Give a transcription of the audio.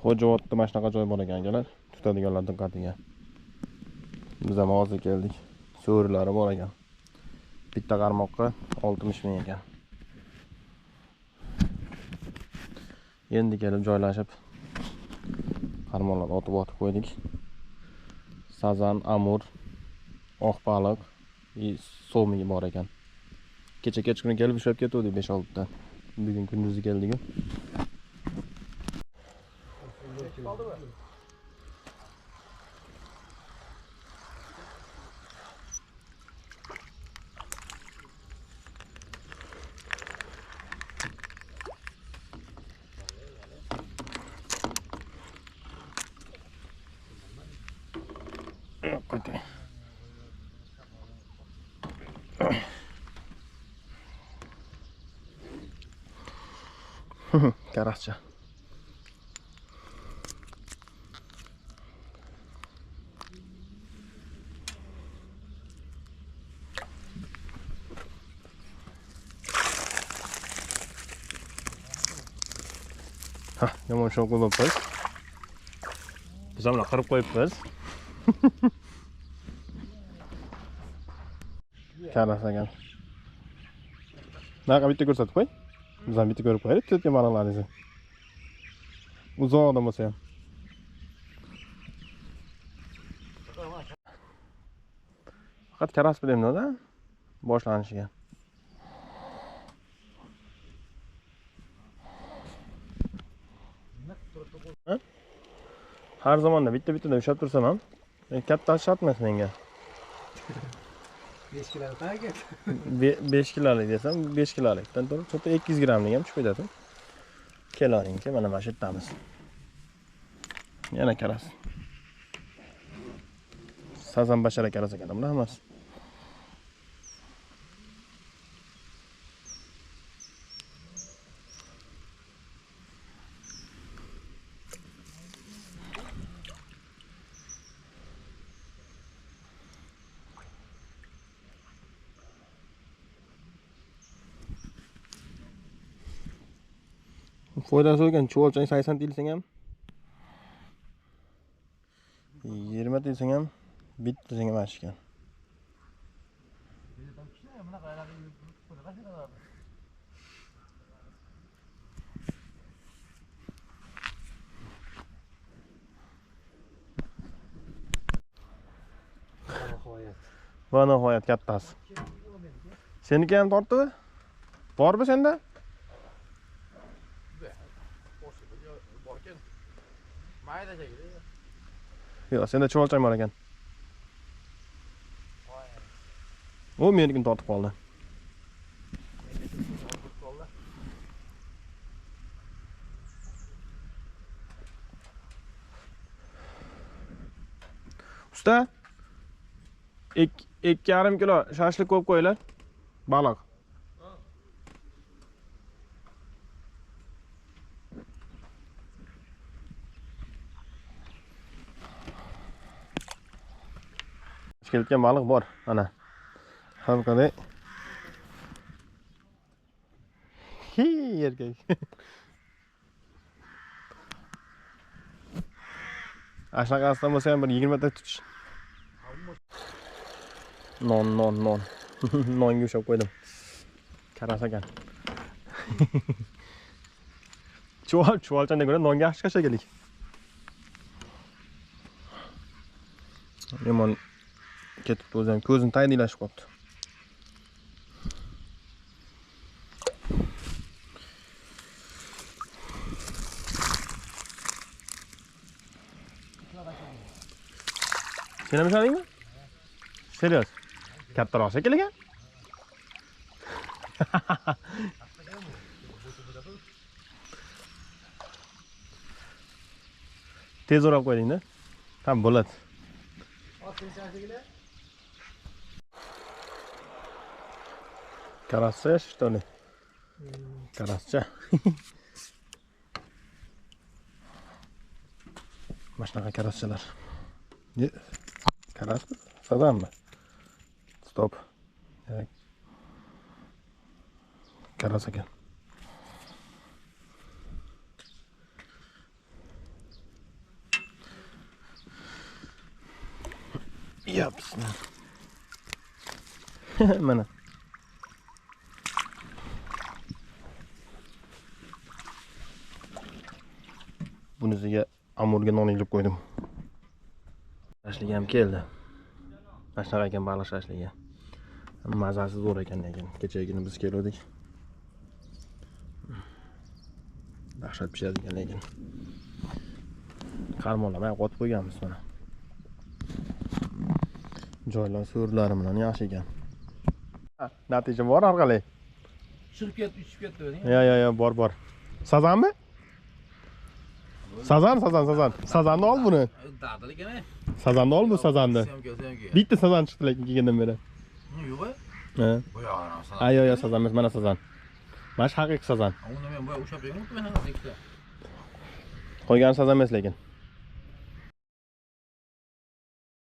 Xo'javodda mana shunaqa joy bor ekan, tutadiganlar diqqatiga. Biz ham hozir keldik. So'rilari bor ekan. Bitta qarmoqqa 60 ming ekan. Endi kelib joylashib qarmoqlarni otib qo'ydik. Sazan, amur, oq baliq, so'mi bor ekan. Kechqurun kelib ushlab ketdik 5-6 ta. Bugun kunduzi keldik-ku. Karascha. Ha, yomon shokol bo'libmiz. Biz ham qirib qo'yibmiz. Karas ekan. Naqa bitta ko'rsatib qo'y. Biz ham bitta ko'rib qo'yaylik, tutgan baliqlaringizni. Uzoqdan bo'lsa ham. Faqat karas bilemda boshlanishiga. Har zamonda bitta-bittadan ushlab tursam ham, katta shart emas menga. 5 kilo paket. 5 kilolik desam, 5 kilolikdan turib, to'g'ri 200 grammlik ham chiqib ketadi. Keloringki, mana shu yerdamiz. Yana karas. Sazan bashara karas ekan, bular hammasi. Foydasi bo'lgan chuvalchang 80 tilsang ham 20 tilsang ham bitta tilsang ham ashkan. Va nihoyat kattasi. Seniki ham tortdi? Bormi senda? Yo'q, senda chuvalchang bor ekan. O menikini tortib qoldi. Usta 2,5 kilo shashlik qo'yib qo'yinglar. Baliq. Kelgan baliq bor, ana. Hamqaday. Erkak. Ashnaqasidan bo'lsa ham bir 20 ta tutish. Non. Nonga ushlab qo'ydim. Karas ekan. Chuvalchanda ko'ra nonga yaxshi qashagalik. Yomon ketibdi o'zim, ko'zim tayinlashib qolibdi. Sen ham ishladingmi? Serios. Kattaroq shekilli ekan. Tez o'rab qo'yding-da. Tam bo'ladi. Karascha, что ли? Karascha. Mana shunaqa karaschalar. Karas, sazanmi? Stop. Karas ekan. Ya bismillah. Mana. Bunisiga amurga non ilib qo'ydim. Shashlik ham keldi. Mana shunaqa ekan baliq shashligi. Mazasi zo'r ekan lekin. Kechagina biz keldik. Dahshat pishadi ekan lekin. Qarmonlamay qotib qo'yganmiz mana. Joylar so'rlari bilan yaxshi ekan. Natija bor har qalay. Chiqib ketdi, uchib ketdi o'zing. Ya, bor. Sazanmi? Sazan. Sazanni ol buni. Dadil ekan. Sazanni ol bu sazanni. Bitta sazan chiqdi lekin kelgandan beri. Yo'q. Ha. Bo'yoqlar sazan. Ayo, sazan emas, mana sazan. Mana shu haqiqiy sazan. Uni men bo'ya ushlab bergan, men ikkita. Qo'ygan sazan emas lekin.